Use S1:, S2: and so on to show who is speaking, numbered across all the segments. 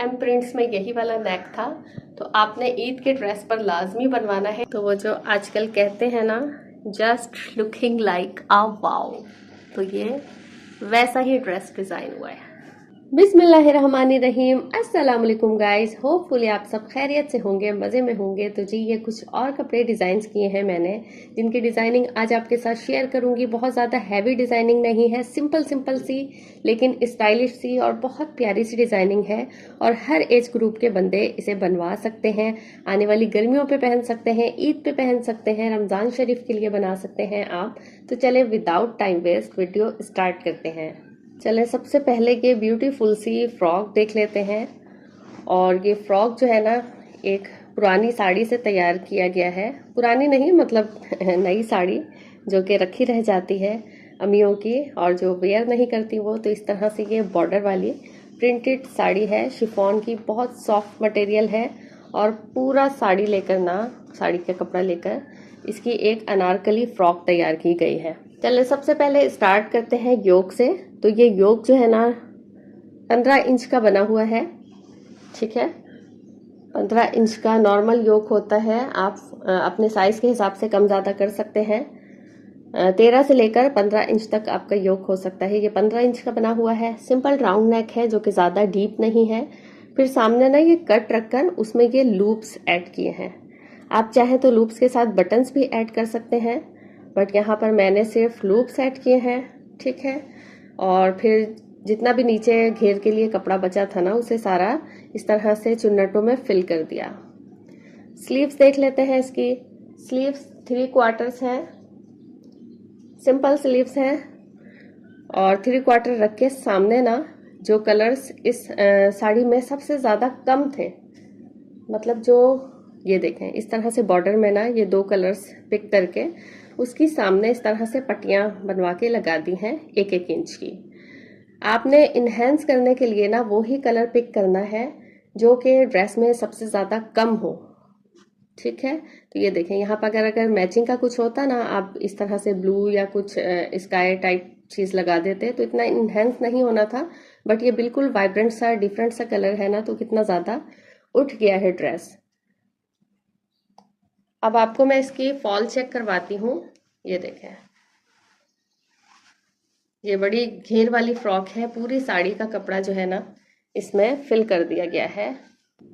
S1: M prints में यही वाला नेक था, तो आपने ईद के ड्रेस पर लाजमी बनवाना है। तो वो जो आजकल कहते हैं ना, जस्ट लुकिंग लाइक आ वाओ, तो ये वैसा ही ड्रेस डिजाइन हुआ है। बिस्मिल्लाहिर्रहमानिर्रहीम, अस्सलाम वालेकुम गाइस। होपफुली आप सब खैरियत से होंगे, मज़े में होंगे। तो जी ये कुछ और कपड़े डिज़ाइंस किए हैं मैंने, जिनकी डिज़ाइनिंग आज आपके साथ शेयर करूंगी। बहुत ज़्यादा हैवी डिज़ाइनिंग नहीं है, सिंपल सिंपल सी लेकिन स्टाइलिश सी और बहुत प्यारी सी डिज़ाइनिंग है। और हर एज ग्रुप के बंदे इसे बनवा सकते हैं। आने वाली गर्मियों पे पहन सकते हैं, ईद पे पहन सकते हैं, रमज़ान शरीफ के लिए बना सकते हैं आप। तो चले without time waste video start करते हैं। चले सबसे पहले ये ब्यूटीफुल सी फ्रॉक देख लेते हैं। और ये फ्रॉक जो है ना, एक पुरानी साड़ी से तैयार किया गया है। पुरानी नहीं, मतलब नई साड़ी जो कि रखी रह जाती है अम्मियों की, और जो वेयर नहीं करती वो। तो इस तरह से ये बॉर्डर वाली प्रिंटेड साड़ी है, शिफॉन की, बहुत सॉफ्ट मटेरियल है। और पूरा साड़ी लेकर ना, साड़ी का कपड़ा लेकर इसकी एक अनारकली फ्रॉक तैयार की गई है। चलिए सबसे पहले स्टार्ट करते हैं योक से। तो ये योक जो है ना 15 इंच का बना हुआ है, ठीक है। 15 इंच का नॉर्मल योक होता है। आप अपने साइज के हिसाब से कम ज़्यादा कर सकते हैं। 13 से लेकर 15 इंच तक आपका योक हो सकता है। ये 15 इंच का बना हुआ है। सिंपल राउंड नेक है जो कि ज़्यादा डीप नहीं है। फिर सामने ना ये कट रखकर उसमें ये लूप्स ऐड किए हैं। आप चाहें तो लूप्स के साथ बटन्स भी ऐड कर सकते हैं, बट यहाँ पर मैंने सिर्फ लूप्स ऐड किए हैं, ठीक है। और फिर जितना भी नीचे घेर के लिए कपड़ा बचा था ना, उसे सारा इस तरह से चुन्नटों में फिल कर दिया। स्लीव्स देख लेते हैं इसकी। स्लीव्स 3/4 हैं, सिंपल स्लीव्स हैं। और 3/4 रख के सामने ना जो कलर्स इस साड़ी में सबसे ज़्यादा कम थे, मतलब जो ये देखें इस तरह से बॉर्डर में ना ये 2 कलर्स पिक करके उसकी सामने इस तरह से पट्टियां बनवा के लगा दी हैं 1-1 इंच की। आपने इन्हेंस करने के लिए ना वो ही कलर पिक करना है जो कि ड्रेस में सबसे ज़्यादा कम हो, ठीक है। तो ये देखें यहाँ पर अगर मैचिंग का कुछ होता ना, आप इस तरह से ब्लू या कुछ स्काई टाइप चीज़ लगा देते तो इतना इन्हेंस नहीं होना था। बट ये बिल्कुल वाइब्रेंट सा डिफरेंट सा कलर है ना, तो कितना ज़्यादा उठ गया है ड्रेस। अब आपको मैं इसकी फॉल चेक करवाती हूँ। ये देखें, ये बड़ी घेर वाली फ्रॉक है। पूरी साड़ी का कपड़ा जो है ना इसमें फिल कर दिया गया है।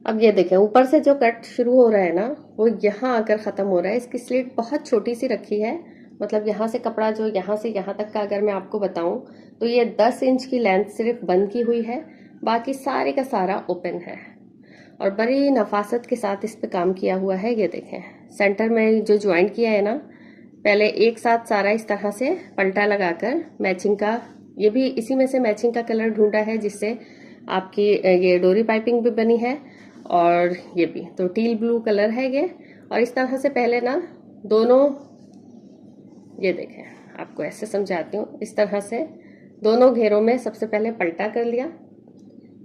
S1: अब ये देखें ऊपर से जो कट शुरू हो रहा है ना, वो यहाँ आकर ख़त्म हो रहा है। इसकी स्लिट बहुत छोटी सी रखी है, मतलब यहाँ से कपड़ा जो यहाँ से यहाँ तक का अगर मैं आपको बताऊं तो ये 10 इंच की लेंथ सिर्फ बंद की हुई है, बाकी सारे का सारा ओपन है। और बड़ी नफासत के साथ इस पे काम किया हुआ है। ये देखें सेंटर में जो ज्वाइंट किया है ना, पहले एक साथ सारा इस तरह से पलटा लगाकर मैचिंग का, ये भी इसी में से मैचिंग का कलर ढूंढा है जिससे आपकी ये डोरी पाइपिंग भी बनी है। और ये भी तो टील ब्लू कलर है ये। और इस तरह से पहले ना दोनों, ये देखें आपको ऐसे समझाती हूँ, इस तरह से दोनों घेरों में सबसे पहले पलटा कर लिया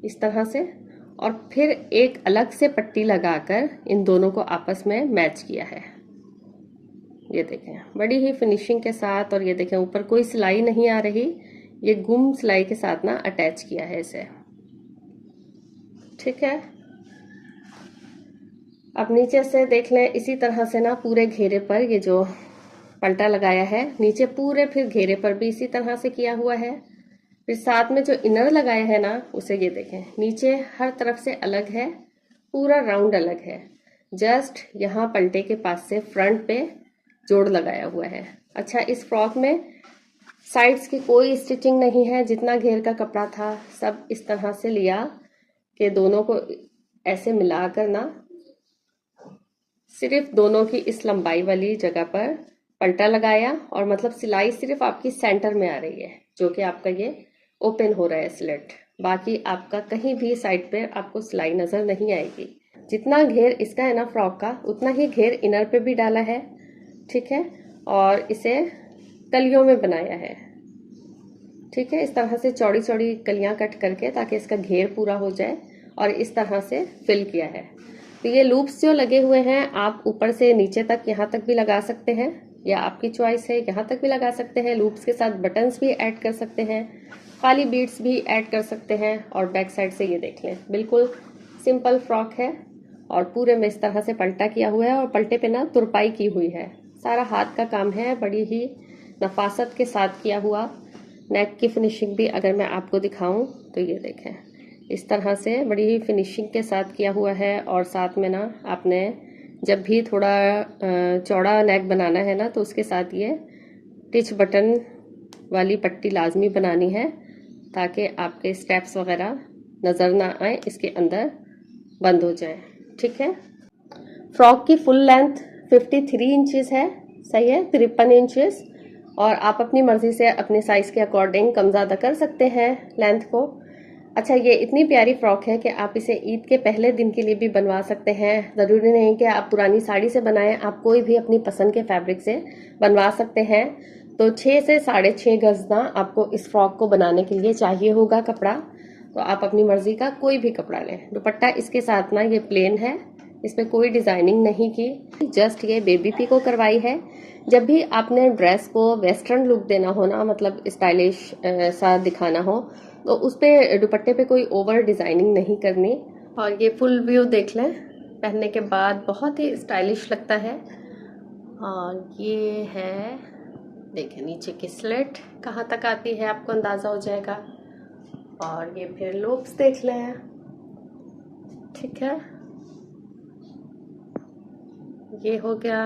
S1: इस तरह से, और फिर एक अलग से पट्टी लगाकर इन दोनों को आपस में मैच किया है। ये देखें बड़ी ही फिनिशिंग के साथ। और ये देखें ऊपर कोई सिलाई नहीं आ रही, ये गुम सिलाई के साथ ना अटैच किया है इसे, ठीक है। अब नीचे से देख लें, इसी तरह से ना पूरे घेरे पर ये जो पलटा लगाया है, नीचे पूरे फिर घेरे पर भी इसी तरह से किया हुआ है। फिर साथ में जो इनर लगाया है ना, उसे ये देखें नीचे हर तरफ से अलग है, पूरा राउंड अलग है। जस्ट यहाँ पलटे के पास से फ्रंट पे जोड़ लगाया हुआ है। अच्छा, इस फ्रॉक में साइड्स की कोई स्टिचिंग नहीं है। जितना घेर का कपड़ा था सब इस तरह से लिया कि दोनों को ऐसे मिलाकर ना सिर्फ दोनों की इस लंबाई वाली जगह पर पलटा लगाया। और मतलब सिलाई सिर्फ आपकी सेंटर में आ रही है, जो कि आपका ये ओपन हो रहा है स्लिट। बाकी आपका कहीं भी साइड पे आपको सिलाई नजर नहीं आएगी। जितना घेर इसका है ना फ्रॉक का, उतना ही घेर इनर पे भी डाला है, ठीक है। और इसे कलियों में बनाया है, ठीक है। इस तरह से चौड़ी चौड़ी कलियां कट करके ताकि इसका घेर पूरा हो जाए, और इस तरह से फिल किया है। तो ये लूप्स जो लगे हुए हैं, आप ऊपर से नीचे तक यहाँ तक भी लगा सकते हैं, या आपकी चॉइस है, यहाँ तक भी लगा सकते हैं। लूप्स के साथ बटन्स भी ऐड कर सकते हैं। काली बीड्स भी ऐड कर सकते हैं। और बैक साइड से ये देख लें, बिल्कुल सिंपल फ्रॉक है और पूरे में इस तरह से पलटा किया हुआ है और पलटे पे ना तुरपाई की हुई है। सारा हाथ का काम है, बड़ी ही नफासत के साथ किया हुआ। नेक की फिनिशिंग भी अगर मैं आपको दिखाऊं तो ये देखें, इस तरह से बड़ी ही फिनिशिंग के साथ किया हुआ है। और साथ में ना आपने जब भी थोड़ा चौड़ा नेक बनाना है ना, तो उसके साथ ये टिच बटन वाली पट्टी लाजमी बनानी है, ताकि आपके स्टेप्स वगैरह नज़र ना आए, इसके अंदर बंद हो जाए। ठीक है। फ्रॉक की फुल लेंथ 53 इंचेस है, सही है, 53 इंचेस। और आप अपनी मर्जी से अपने साइज के अकॉर्डिंग कम ज़्यादा कर सकते हैं लेंथ को। अच्छा, ये इतनी प्यारी फ्रॉक है कि आप इसे ईद के पहले दिन के लिए भी बनवा सकते हैं। ज़रूरी नहीं कि आप पुरानी साड़ी से बनाएं, आप कोई भी अपनी पसंद के फैब्रिक से बनवा सकते हैं। तो 6 से 6.5 गज ना आपको इस फ्रॉक को बनाने के लिए चाहिए होगा कपड़ा। तो आप अपनी मर्जी का कोई भी कपड़ा लें। दुपट्टा इसके साथ ना ये प्लेन है, इसमें कोई डिजाइनिंग नहीं की, जस्ट ये बेबी पिको करवाई है। जब भी आपने ड्रेस को वेस्टर्न लुक देना हो ना, मतलब स्टाइलिश सा दिखाना हो, तो उस पे दुपट्टे पे कोई ओवर डिजाइनिंग नहीं करनी। और ये फुल व्यू देख लें, पहनने के बाद बहुत ही स्टाइलिश लगता है। और ये है, देखें नीचे की स्लिट कहाँ तक आती है आपको अंदाजा हो जाएगा। और ये फिर लूप्स देख लें। ठीक है, ये हो गया।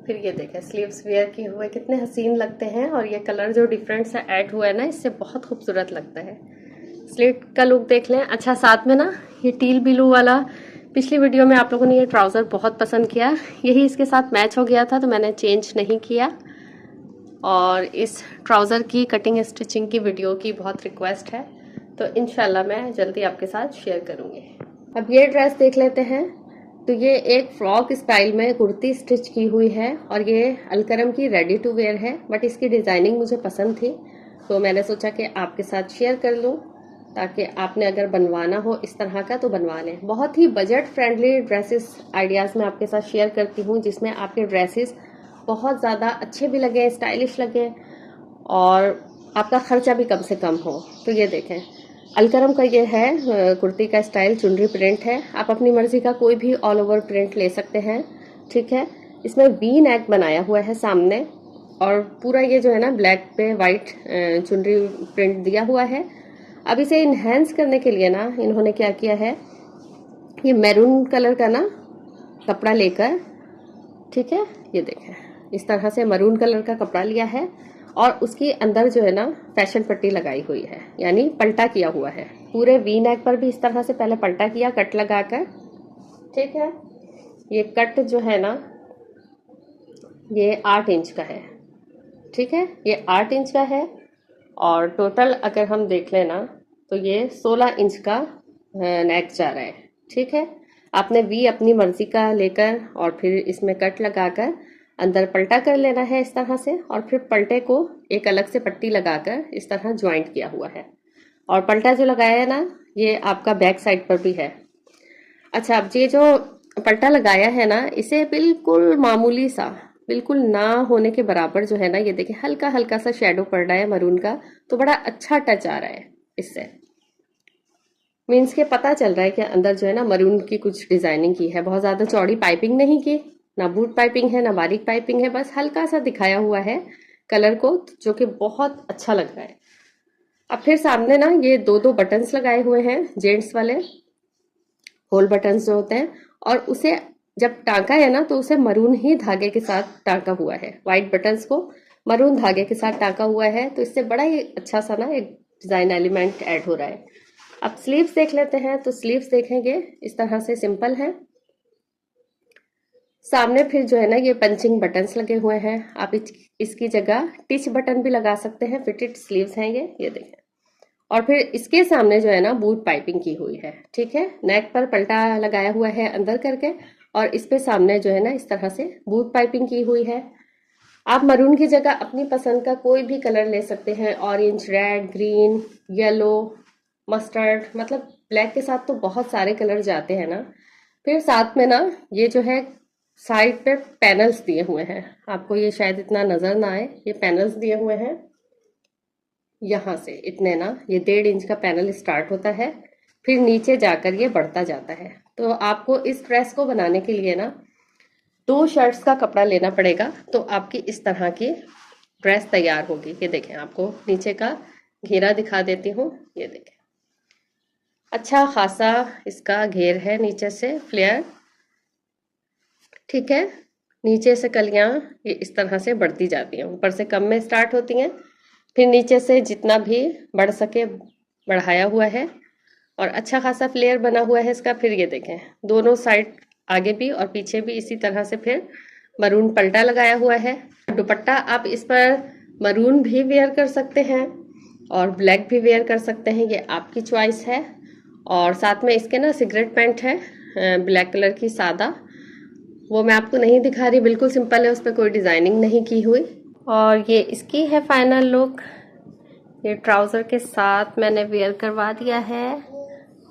S1: फिर ये देखें स्लीव्स वेयर किए हुए कितने हसीन लगते हैं। और ये कलर जो डिफरेंट सा ऐड हुआ है ना, इससे बहुत खूबसूरत लगता है। स्लिट का लुक देख लें। अच्छा, साथ में ना ये टील ब्लू वाला, पिछली वीडियो में आप लोगों ने ये ट्राउज़र बहुत पसंद किया, यही इसके साथ मैच हो गया था, तो मैंने चेंज नहीं किया। और इस ट्राउज़र की कटिंग स्टिचिंग की वीडियो की बहुत रिक्वेस्ट है, तो इंशाल्लाह मैं जल्दी आपके साथ शेयर करूँगी। अब ये ड्रेस देख लेते हैं। तो ये एक फ्रॉक स्टाइल में कुर्ती स्टिच की हुई है और ये अलकरम की रेडी टू वेयर है, बट इसकी डिज़ाइनिंग मुझे पसंद थी, तो मैंने सोचा कि आपके साथ शेयर कर लूँ, ताकि आपने अगर बनवाना हो इस तरह का तो बनवा लें। बहुत ही बजट फ्रेंडली ड्रेसेस आइडियाज़ मैं आपके साथ शेयर करती हूँ, जिसमें आपके ड्रेसेस बहुत ज़्यादा अच्छे भी लगे, स्टाइलिश लगे और आपका खर्चा भी कम से कम हो। तो ये देखें, अलकरम का ये है कुर्ती का स्टाइल, चुनरी प्रिंट है। आप अपनी मर्जी का कोई भी ऑल ओवर प्रिंट ले सकते हैं। ठीक है, इसमें वी नेक बनाया हुआ है सामने, और पूरा ये जो है ना ब्लैक पे वाइट चुनरी प्रिंट दिया हुआ है। अब इसे इन्हेंस करने के लिए ना इन्होंने क्या किया है, ये मैरून कलर का ना कपड़ा लेकर, ठीक है, ये देखें इस तरह से मरून कलर का कपड़ा लिया है और उसके अंदर जो है ना फैशन पट्टी लगाई हुई है, यानी पलटा किया हुआ है। पूरे वी नेक पर भी इस तरह से पहले पलटा किया कट लगाकर। ठीक है, ये कट जो है ना ये 8 इंच का है। ठीक है, ये 8 इंच का है और टोटल अगर हम देख लें ना, तो ये 16 इंच का नेक जा रहा है। ठीक है, आपने वी अपनी मर्जी का लेकर और फिर इसमें कट लगाकर अंदर पलटा कर लेना है इस तरह से, और फिर पलटे को एक अलग से पट्टी लगाकर इस तरह ज्वाइंट किया हुआ है। और पलटा जो लगाया है ना, ये आपका बैक साइड पर भी है। अच्छा, अब ये जो पलटा लगाया है ना, इसे बिल्कुल मामूली सा, बिल्कुल ना होने के बराबर जो है ना, ये देखिए हल्का हल्का सा शेडो पड़ रहा है मरून का, तो बड़ा अच्छा टच आ रहा है इससे। मीन्स के पता चल रहा है कि अंदर जो है ना मरून की कुछ डिजाइनिंग की है। बहुत ज्यादा चौड़ी पाइपिंग नहीं की, ना बूट पाइपिंग है ना बारीक पाइपिंग है, बस हल्का सा दिखाया हुआ है कलर को, जो कि बहुत अच्छा लग रहा है। अब फिर सामने ना ये दो दो बटन्स लगाए हुए हैं, जेंट्स वाले होल बटन्स जो होते हैं, और उसे जब टांका है ना तो उसे मरून ही धागे के साथ टांका हुआ है। व्हाइट बटन्स को मरून धागे के साथ टांका हुआ है, तो इससे बड़ा ही अच्छा सा ना एक डिजाइन एलिमेंट ऐड हो रहा है। अब स्लीव्स देख लेते हैं। तो स्लीव्स देखेंगे इस तरह से सिंपल है। सामने फिर जो है ना ये पंचिंग बटन्स लगे हुए हैं, आप इसकी जगह टिच बटन भी लगा सकते हैं। फिटेड स्लीव्स हैं ये देखें। और फिर इसके सामने जो है ना बूट पाइपिंग की हुई है। ठीक है, नेक पर पलटा लगाया हुआ है अंदर करके, और इस पे सामने जो है ना इस तरह से बूट पाइपिंग की हुई है। आप मरून की जगह अपनी पसंद का कोई भी कलर ले सकते हैं, orange, red, green, yellow, mustard, मतलब ब्लैक के साथ तो बहुत सारे कलर जाते हैं ना। फिर साथ में ना ये जो है साइड पे पैनल्स दिए हुए हैं, आपको ये शायद इतना नजर ना आए, ये पैनल्स दिए हुए हैं। यहाँ से इतने ना, ये 1.5 इंच का पैनल स्टार्ट होता है, फिर नीचे जाकर ये बढ़ता जाता है। तो आपको इस ड्रेस को बनाने के लिए ना 2 शर्ट्स का कपड़ा लेना पड़ेगा, तो आपकी इस तरह की ड्रेस तैयार होगी। ये देखें, आपको नीचे का घेरा दिखा देती हूँ। ये देखें, अच्छा खासा इसका घेर है, नीचे से फ्लेयर, ठीक है। नीचे से कलियां ये इस तरह से बढ़ती जाती हैं, ऊपर से कम में स्टार्ट होती हैं, फिर नीचे से जितना भी बढ़ सके बढ़ाया हुआ है, और अच्छा खासा फ्लेयर बना हुआ है इसका। फिर ये देखें, दोनों साइड आगे भी और पीछे भी इसी तरह से फिर मरून पल्टा लगाया हुआ है। दुपट्टा आप इस पर मरून भी वेयर कर सकते हैं और ब्लैक भी वेयर कर सकते हैं, ये आपकी चॉइस है। और साथ में इसके ना सिगरेट पैंट है ब्लैक कलर की सादा, वो मैं आपको नहीं दिखा रही, बिल्कुल सिंपल है, उस पर कोई डिजाइनिंग नहीं की हुई। और ये इसकी है फाइनल लुक। ये ट्राउजर के साथ मैंने वेयर करवा दिया है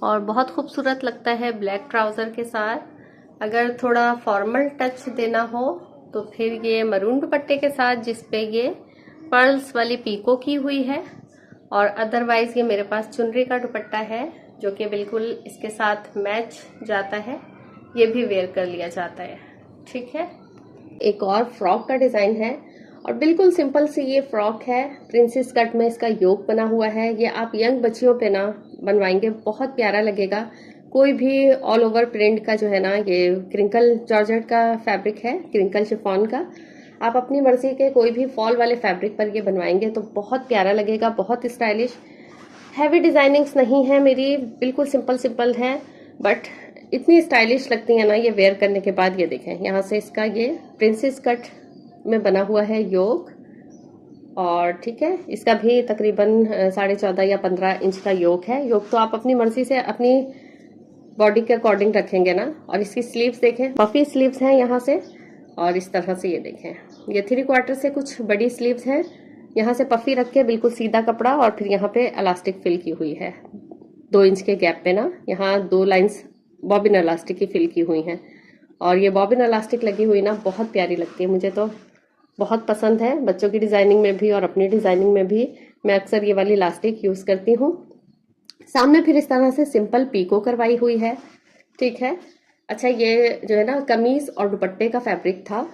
S1: और बहुत खूबसूरत लगता है ब्लैक ट्राउजर के साथ। अगर थोड़ा फॉर्मल टच देना हो तो फिर ये मरून दुपट्टे के साथ, जिसपे ये पर्ल्स वाली पीको की हुई है, और अदरवाइज ये मेरे पास चुनरी का दुपट्टा है जो कि बिल्कुल इसके साथ मैच जाता है, ये भी वेयर कर लिया जाता है, ठीक है। एक और फ्रॉक का डिजाइन है और बिल्कुल सिंपल सी ये फ्रॉक है, प्रिंसेस कट में इसका योक बना हुआ है। ये आप यंग बच्चियों पे ना बनवाएंगे, बहुत प्यारा लगेगा। कोई भी ऑल ओवर प्रिंट का जो है ना, ये क्रिंकल जॉर्जेट का फैब्रिक है, क्रिंकल शिफॉन का। आप अपनी मर्जी के कोई भी फॉल वाले फैब्रिक पर ये बनवाएंगे तो बहुत प्यारा लगेगा, बहुत स्टाइलिश। हैवी डिजाइनिंग्स नहीं है मेरी, बिल्कुल सिंपल सिंपल है, बट इतनी स्टाइलिश लगती है ना ये वेयर करने के बाद। ये देखें, यहाँ से इसका ये प्रिंसेस कट में बना हुआ है योक, और ठीक है, इसका भी तकरीबन 14.5 या 15 इंच का योक है। योक तो आप अपनी मर्जी से अपनी बॉडी के अकॉर्डिंग रखेंगे ना। और इसकी स्लीव्स देखें, पफी स्लीव्स हैं यहाँ से, और इस तरह से ये देखें, ये 3/4 से कुछ बड़ी स्लीव्स हैं, यहाँ से पफी रख के बिल्कुल सीधा कपड़ा, और फिर यहाँ पे इलास्टिक फिल की हुई है 2 इंच के गैप पे ना, यहाँ 2 लाइंस बॉबिन इलास्टिक की फिल की हुई हैं। और ये बॉबिन इलास्टिक लगी हुई ना बहुत प्यारी लगती है, मुझे तो बहुत पसंद है। बच्चों की डिजाइनिंग में भी और अपनी डिजाइनिंग में भी मैं अक्सर ये वाली इलास्टिक यूज करती हूँ। सामने फिर इस तरह से सिंपल पीको करवाई हुई है, ठीक है। अच्छा, ये जो है ना कमीज और दुपट्टे का फैब्रिक था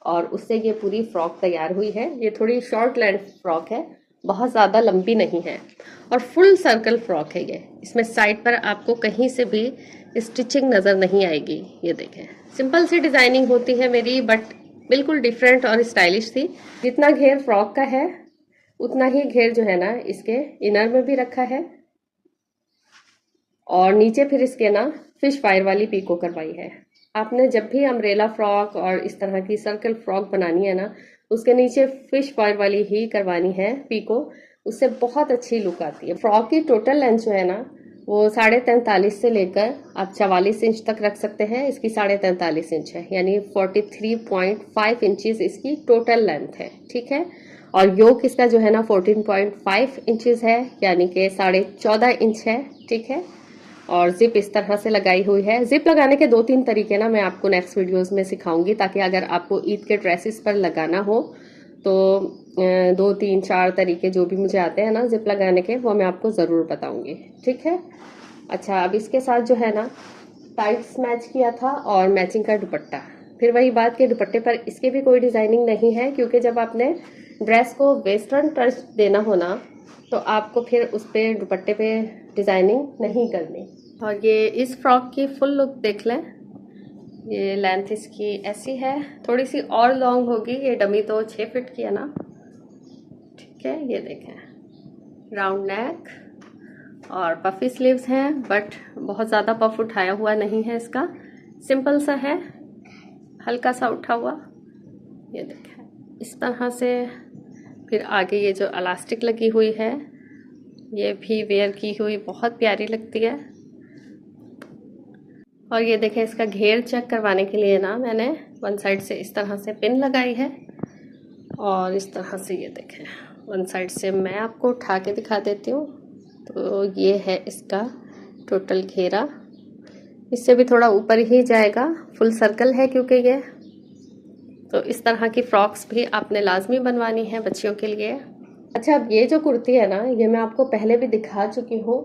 S1: और उससे ये पूरी फ्रॉक तैयार हुई है। ये थोड़ी शॉर्ट लेंथ फ्रॉक है, बहुत ज़्यादा लंबी नहीं है, और फुल सर्कल फ्रॉक है ये। इसमें साइड पर आपको कहीं से भी स्टिचिंग नज़र नहीं आएगी। ये देखें, सिंपल सी डिजाइनिंग होती है मेरी, बट बिल्कुल डिफरेंट और स्टाइलिश थी। जितना घेर फ्रॉक का है उतना ही घेर जो है ना इसके इनर में भी रखा है, और नीचे फिर इसके ना फिश फायर वाली पीको करवाई है। आपने जब भी अम्ब्रेला फ्रॉक और इस तरह की सर्कल फ्रॉक बनानी है ना, उसके नीचे फिश फायर वाली ही करवानी है पीको, उससे बहुत अच्छी लुक आती है। फ्रॉक की टोटल लेंथ जो है ना वो 43.5 से लेकर आप 44 इंच तक रख सकते हैं। इसकी 43.5 इंच है, यानी 43.5 इंचेस इसकी टोटल लेंथ है, ठीक है। और योक इसका जो है ना 14.5 इंचेस है, यानी कि 14.5 इंच है, ठीक है। और जिप इस तरह से लगाई हुई है। जिप लगाने के 2-3 तरीके ना मैं आपको नेक्स्ट वीडियोस में सिखाऊंगी, ताकि अगर आपको ईद के ड्रेसेस पर लगाना हो तो 2-3-4 तरीके जो भी मुझे आते हैं ना जिप लगाने के, वो मैं आपको ज़रूर बताऊंगी, ठीक है। अच्छा, अब इसके साथ जो है ना टाइट्स मैच किया था और मैचिंग का दुपट्टा। फिर वही बात के दुपट्टे पर इसके भी कोई डिजाइनिंग नहीं है, क्योंकि जब आपने ड्रेस को वेस्टर्न टच देना हो ना तो आपको फिर उस पर दुपट्टे पे डिजाइनिंग नहीं करनी। और ये इस फ्रॉक की फुल लुक देख लें। ये लेंथ इसकी ऐसी है, थोड़ी सी और लॉन्ग होगी, ये डमी तो 6 फीट की है ना, ठीक है। ये देखें, राउंड नेक और पफी स्लीव्स हैं, बट बहुत ज़्यादा पफ उठाया हुआ नहीं है इसका, सिंपल सा है, हल्का सा उठा हुआ। ये देखें इस तरह से। फिर आगे ये जो इलास्टिक लगी हुई है ये भी वेयर की हुई बहुत प्यारी लगती है। और ये देखें, इसका घेर चेक करवाने के लिए ना मैंने वन साइड से इस तरह से पिन लगाई है, और इस तरह से ये देखें वन साइड से मैं आपको उठा के दिखा देती हूँ। तो ये है इसका टोटल घेरा, इससे भी थोड़ा ऊपर ही जाएगा, फुल सर्कल है क्योंकि ये। तो इस तरह की फ्रॉक्स भी आपने लाजमी बनवानी है बच्चियों के लिए। अच्छा, अब ये जो कुर्ती है ना, ये मैं आपको पहले भी दिखा चुकी हूँ,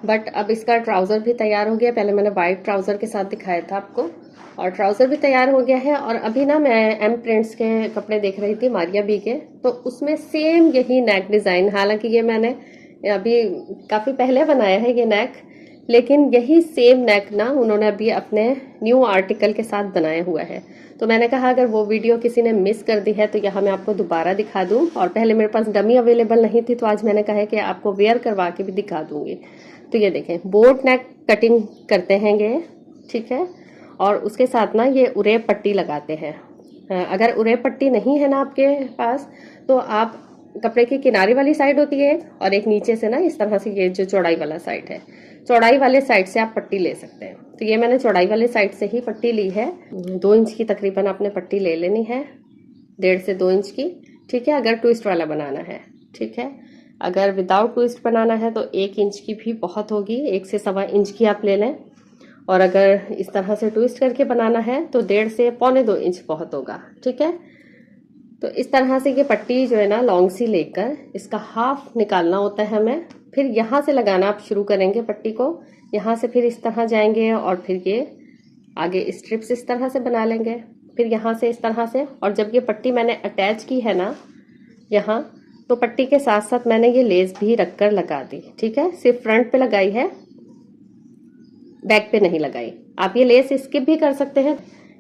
S1: बट अब इसका ट्राउज़र भी तैयार हो गया। पहले मैंने वाइट ट्राउज़र के साथ दिखाया था आपको, और ट्राउज़र भी तैयार हो गया है। और अभी ना मैं एम प्रिंट्स के कपड़े देख रही थी, मारिया बी के, तो उसमें सेम यही नेक डिज़ाइन, हालांकि ये मैंने अभी काफ़ी पहले बनाया है ये नेक, लेकिन यही सेम नेक ना उन्होंने अभी अपने न्यू आर्टिकल के साथ बनाया हुआ है। तो मैंने कहा अगर वो वीडियो किसी ने मिस कर दी है तो यहाँ मैं आपको दोबारा दिखा दूँ, और पहले मेरे पास डमी अवेलेबल नहीं थी, तो आज मैंने कहा है कि आपको वेयर करवा के भी दिखा दूंगी। तो ये देखें, बोट नेक कटिंग करते हैं ये, ठीक है। और उसके साथ ना ये उरे पट्टी लगाते हैं। अगर उरे पट्टी नहीं है ना आपके पास, तो आप कपड़े की किनारे वाली साइड होती है और एक नीचे से ना इस तरह से, ये जो चौड़ाई वाला साइड है, चौड़ाई वाले साइड से आप पट्टी ले सकते हैं। तो ये मैंने चौड़ाई वाले साइड से ही पट्टी ली है। 2 इंच की तकरीबन आपने पट्टी ले लेनी है, 1.5 से 2 इंच की, ठीक है, अगर ट्विस्ट वाला बनाना है, ठीक है। अगर विदाउट ट्विस्ट बनाना है तो 1 इंच की भी बहुत होगी, 1 से 1.25 इंच की आप ले लें। और अगर इस तरह से ट्विस्ट करके बनाना है तो 1.5 से 1.25 इंच बहुत होगा, ठीक है। तो इस तरह से ये पट्टी जो है ना लॉन्ग सी लेकर इसका हाफ निकालना होता है हमें। फिर यहाँ से लगाना आप शुरू करेंगे पट्टी को, यहाँ से फिर इस तरह जाएंगे और फिर ये आगे स्ट्रिप्स इस तरह से बना लेंगे, फिर यहाँ से इस तरह से। और जब ये पट्टी मैंने अटैच की है ना यहाँ, तो पट्टी के साथ साथ मैंने ये लेस भी रखकर लगा दी, ठीक है। सिर्फ फ्रंट पे लगाई है, बैक पे नहीं लगाई। आप ये लेस स्किप भी कर सकते हैं।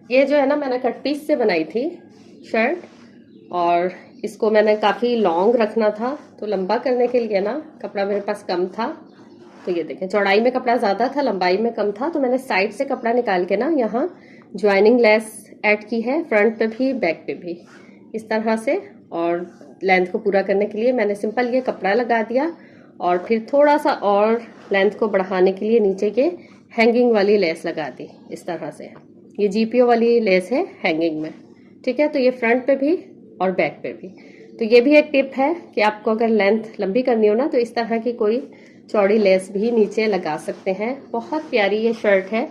S1: ये जो है ना मैंने कट पीस से बनाई थी शर्ट, और इसको मैंने काफ़ी लॉन्ग रखना था, तो लंबा करने के लिए ना कपड़ा मेरे पास कम था। तो ये देखें, चौड़ाई में कपड़ा ज़्यादा था, लंबाई में कम था, तो मैंने साइड से कपड़ा निकाल के ना यहाँ ज्वाइनिंग लेस ऐड की है, फ्रंट पे भी बैक पे भी इस तरह से। और लेंथ को पूरा करने के लिए मैंने सिंपल ये कपड़ा लगा दिया, और फिर थोड़ा सा और लेंथ को बढ़ाने के लिए नीचे के हैंगिंग वाली लेस लगा दी इस तरह से। ये जीपीओ वाली लेस है हैंगिंग में, ठीक है। तो ये फ्रंट पे भी और बैक पे भी। तो ये भी एक टिप है कि आपको अगर लेंथ लंबी करनी हो ना, तो इस तरह की कोई चौड़ी लेस भी नीचे लगा सकते हैं। बहुत प्यारी ये शर्ट है,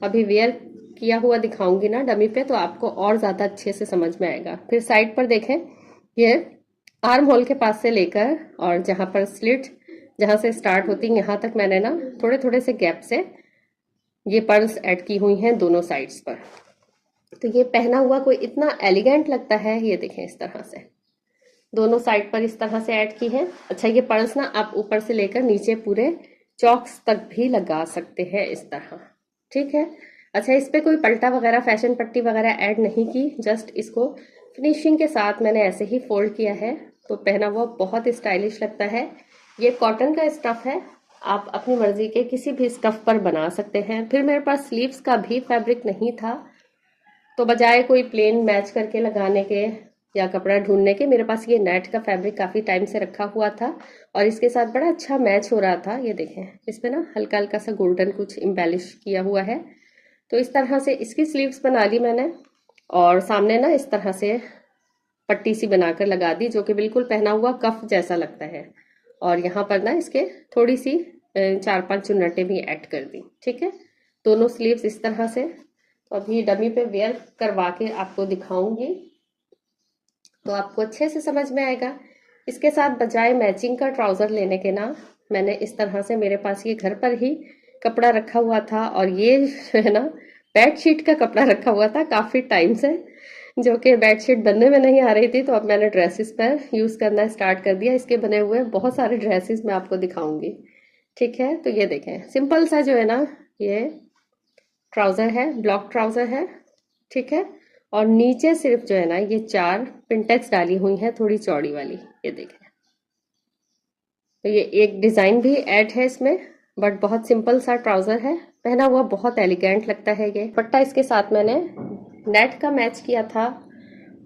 S1: अभी वेयर किया हुआ दिखाऊंगी ना डमी पे, तो आपको और ज़्यादा अच्छे से समझ में आएगा। फिर साइड पर देखें, ये आर्म होल के पास से लेकर और जहाँ पर स्लिट जहाँ से स्टार्ट होती है यहाँ तक मैंने ना थोड़े थोड़े से गैप से ये पर्ल्स ऐड की हुई हैं दोनों साइड्स पर। तो ये पहना हुआ कोई इतना एलिगेंट लगता है, ये देखें इस तरह से दोनों साइड पर इस तरह से ऐड की है। अच्छा, ये पर्ल्स ना आप ऊपर से लेकर नीचे पूरे चॉक्स तक भी लगा सकते हैं इस तरह, ठीक है। अच्छा, इस पे कोई पल्टा वगैरह फैशन पट्टी वगैरह ऐड नहीं की, जस्ट इसको फिनिशिंग के साथ मैंने ऐसे ही फोल्ड किया है, तो पहना हुआ बहुत स्टाइलिश लगता है। ये कॉटन का स्टफ है, आप अपनी मर्जी के किसी भी स्टफ पर बना सकते हैं। फिर मेरे पास स्लीव्स का भी फैब्रिक नहीं था, तो बजाय कोई प्लेन मैच करके लगाने के या कपड़ा ढूंढने के, मेरे पास ये नेट का फैब्रिक काफ़ी टाइम से रखा हुआ था और इसके साथ बड़ा अच्छा मैच हो रहा था। ये देखें, इस पे ना हल्का हल्का सा गोल्डन कुछ इम्बेलिश किया हुआ है। तो इस तरह से इसकी स्लीव्स बना ली मैंने, और सामने ना इस तरह से पट्टी सी बनाकर लगा दी, जो कि बिल्कुल पहना हुआ कफ जैसा लगता है। और यहाँ पर ना इसके थोड़ी सी 4-5 चुन्नटें भी ऐड कर दी, ठीक है। दोनों स्लीव्स इस तरह से। तो अभी डमी पे वेयर करवा के आपको दिखाऊंगी, तो आपको अच्छे से समझ में आएगा। इसके साथ बजाय मैचिंग का ट्राउज़र लेने के ना, मैंने इस तरह से, मेरे पास ये घर पर ही कपड़ा रखा हुआ था, और ये जो है ना बेडशीट का कपड़ा रखा हुआ था काफ़ी टाइम से, जो कि बेडशीट बनने में नहीं आ रही थी, तो अब मैंने ड्रेसेस पर यूज़ करना स्टार्ट कर दिया। इसके बने हुए बहुत सारे ड्रेसेस मैं आपको दिखाऊंगी, ठीक है। तो ये देखें, सिंपल सा जो है ना ये ट्राउज़र है, ब्लॉक ट्राउज़र है, ठीक है। और नीचे सिर्फ जो है ना ये 4 पिंटेक्स डाली हुई है थोड़ी चौड़ी वाली, ये देखें। तो ये एक डिज़ाइन भी ऐड है इसमें, बट बहुत सिंपल सा ट्राउज़र है, पहना हुआ बहुत एलिगेंट लगता है। ये पट्टा इसके साथ मैंने नेट का मैच किया था।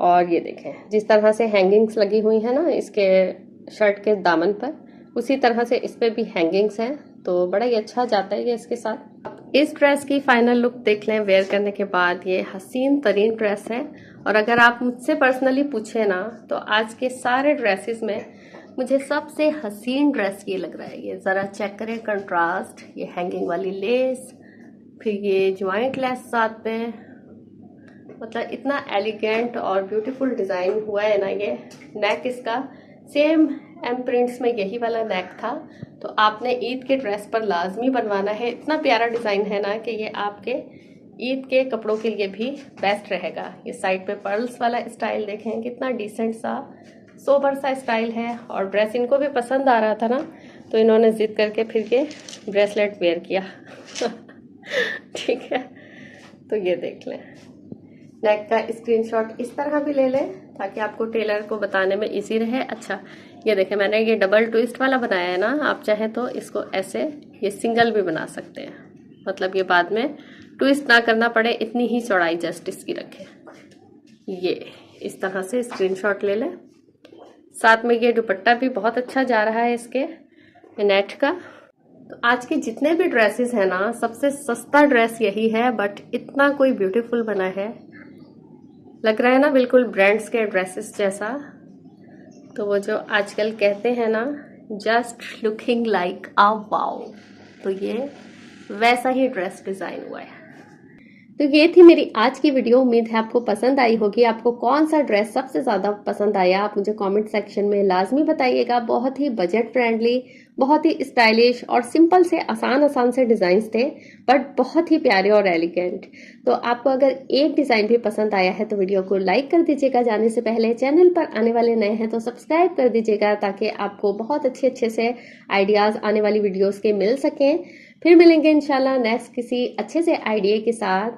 S1: और ये देखें, जिस तरह से हैंगिंग्स लगी हुई है ना इसके शर्ट के दामन पर, उसी तरह से इस पे भी हैंगिंग्स हैं, तो बड़ा ही अच्छा जाता है ये इसके साथ। इस ड्रेस की फाइनल लुक देख लें वेयर करने के बाद। ये हसीन तरीन ड्रेस है, और अगर आप मुझसे पर्सनली पूछे ना, तो आज के सारे ड्रेसेस में मुझे सबसे हसीन ड्रेस ये लग रहा है। ये ज़रा चेक करें कंट्रास्ट, ये हैंगिंग वाली लेस, फिर ये ज्वाइंट लेस साथ में, मतलब इतना एलिगेंट और ब्यूटीफुल डिज़ाइन हुआ है ना। ये नेक इसका सेम एम प्रिंट्स में यही वाला नेक था। तो आपने ईद के ड्रेस पर लाजमी बनवाना है। इतना प्यारा डिज़ाइन है ना कि ये आपके ईद के कपड़ों के लिए भी बेस्ट रहेगा। ये साइड पे पर्ल्स वाला स्टाइल देखें, कितना डिसेंट सा सोबर सा स्टाइल है। और ड्रेस इनको भी पसंद आ रहा था ना, तो इन्होंने जिद करके फिर ये ब्रेसलेट वेयर किया। ठीक है, तो ये देख लें। नेक का स्क्रीनशॉट इस तरह भी ले लें ताकि आपको टेलर को बताने में इजी रहे। अच्छा, ये देखें, मैंने ये डबल ट्विस्ट वाला बनाया है ना। आप चाहें तो इसको ऐसे ये सिंगल भी बना सकते हैं, मतलब ये बाद में ट्विस्ट ना करना पड़े, इतनी ही चौड़ाई जस्ट इसकी रखें। ये इस तरह से स्क्रीनशॉट ले लें। साथ में ये दुपट्टा भी बहुत अच्छा जा रहा है इसके नेट का। तो आज के जितने भी ड्रेसेस हैं ना, सबसे सस्ता ड्रेस यही है, बट इतना कोई ब्यूटीफुल बना है, लग रहा है ना बिल्कुल ब्रांड्स के ड्रेसेस जैसा। तो वो जो आजकल कहते हैं ना, जस्ट लुकिंग लाइक आ वाओ, तो ये वैसा ही ड्रेस डिज़ाइन हुआ है। तो ये थी मेरी आज की वीडियो। उम्मीद है आपको पसंद आई होगी। आपको कौन सा ड्रेस सबसे ज़्यादा पसंद आया, आप मुझे कमेंट सेक्शन में लाजमी बताइएगा। बहुत ही बजट फ्रेंडली, बहुत ही स्टाइलिश और सिंपल से आसान से डिज़ाइंस थे, बट बहुत ही प्यारे और एलिगेंट। तो आपको अगर एक डिज़ाइन भी पसंद आया है तो वीडियो को लाइक कर दीजिएगा। जाने से पहले चैनल पर आने वाले नए हैं तो सब्सक्राइब कर दीजिएगा, ताकि आपको बहुत अच्छे से आइडियाज़ आने वाली वीडियोज़ के मिल सकें। फिर मिलेंगे इंशाल्लाह नेक्स्ट किसी अच्छे से आइडिया के साथ।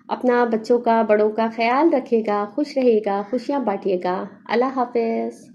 S1: अपना बच्चों का बड़ों का ख्याल रखिएगा, खुश रहिएगा, खुशियाँ बांटिएगा। अल्लाह हाफिज़।